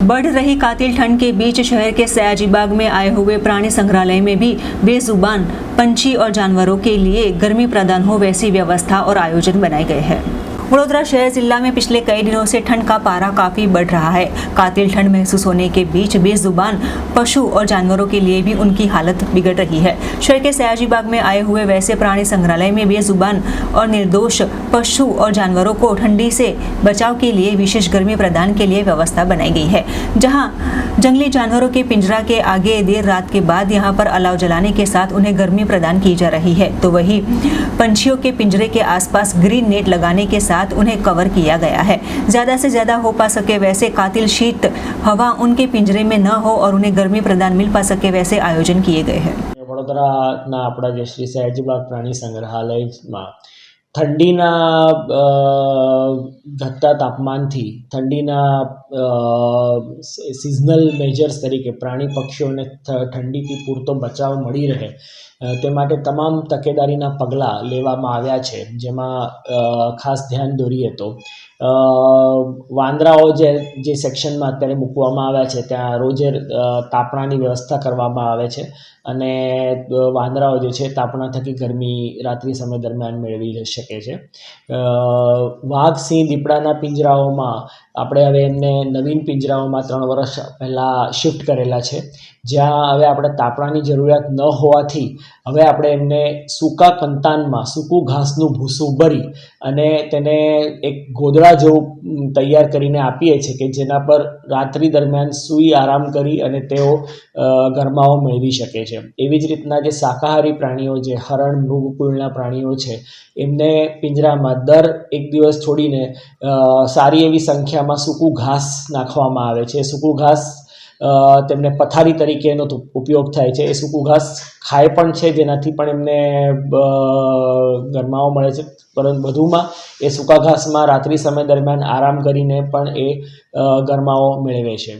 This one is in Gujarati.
बढ़ रही कातिल ठंड के बीच शहर के सयाजीबाग में आए हुए प्राणी संग्रहालय में भी बेजुबान पंछी और जानवरों के लिए गर्मी प्रदान हो वैसी व्यवस्था और आयोजन बनाए गए हैं। वडोदरा शहर जिला में पिछले कई दिनों से ठंड का पारा काफी बढ़ रहा है। कातिल ठंड महसूस होने के बीच बेजुबान पशु और जानवरों के लिए भी उनकी हालत बिगड़ रही है। शहर के सयाजीबाग में आए हुए वैसे प्राणी संग्रहालय में बेजुबान और निर्दोष पशु और जानवरों को ठंडी से बचाव के लिए विशेष गर्मी प्रदान के लिए व्यवस्था बनाई गई है। जहां जंगली जानवरों के पिंजरा के आगे देर रात के बाद यहां पर अलाव जलाने के साथ उन्हें गर्मी प्रदान की जा रही है, तो वहीं पंछियों के पिंजरे के आसपास ग्रीन नेट लगाने के साथ उन्हें कवर किया गया है। ज्यादा से ज्यादा हो पा सके वैसे कातिल शीत हवा उनके पिंजरे में न हो और उन्हें गर्मी प्रदान मिल पा सके वैसे आयोजन किए गए हैं। વડોદરાના આપણા જે શ્રી સયાજીબાગ પ્રાણી સંગ્રહાલયમાં ઠંડીના ઘટતા તાપમાનથી ઠંડીના સિઝનલ મેજર્સ તરીકે પ્રાણી પક્ષીઓને ઠંડીથી પૂરતો બચાવ મળી રહે તે માટે તમામ તકેદારીના પગલાં લેવામાં આવ્યા છે, જેમાં ખાસ ધ્યાન દોરીએ તો વાંદરાઓ જે સેક્શનમાં અત્યારે મૂકવામાં આવ્યા છે ત્યાં રોજે તાપણાની વ્યવસ્થા કરવામાં આવે છે અને વાંદરાઓ જે છે તાપણા થકી ગરમી રાત્રિ સમય દરમિયાન મેળવી શકે છે। વાઘ સિંહ દીપડાના પિંજરાઓમાં આપણે હવે એમને નવીન પિંજરાઓમાં 3 વર્ષ પહેલાં શિફ્ટ કરેલા છે, જ્યાં હવે આપણે તાપણાની જરૂરિયાત ન હોવાથી હવે આપણે એમને સૂકા કંતાનમાં સૂકું ઘાસનું ભૂસું ભરી અને તેને એક ગોદડા જેવું તૈયાર કરીને આપીએ છીએ કે જેના પર રાત્રિ દરમિયાન સૂઈ આરામ કરી અને તેઓ ગરમાવો મેળવી શકે છે। એવી જ રીતના જે શાકાહારી પ્રાણીઓ જે હરણ મૃગકુળના પ્રાણીઓ છે એમને પિંજરામાં દર એક દિવસ છોડીને સારી એવી સંખ્યામાં સૂકું ઘાસ નાખવામાં આવે છે। સૂકું ઘાસ તેમને પથારી તરીકેનો ઉપયોગ થાય છે। એ સૂકું ઘાસ ખાય પણ છે, જેનાથી પણ એમને ગરમાવો મળે છે, પરંતુ વધુમાં એ સૂકા ઘાસમાં રાત્રિ સમય દરમિયાન આરામ કરીને પણ એ ગરમાવો મેળવે છે।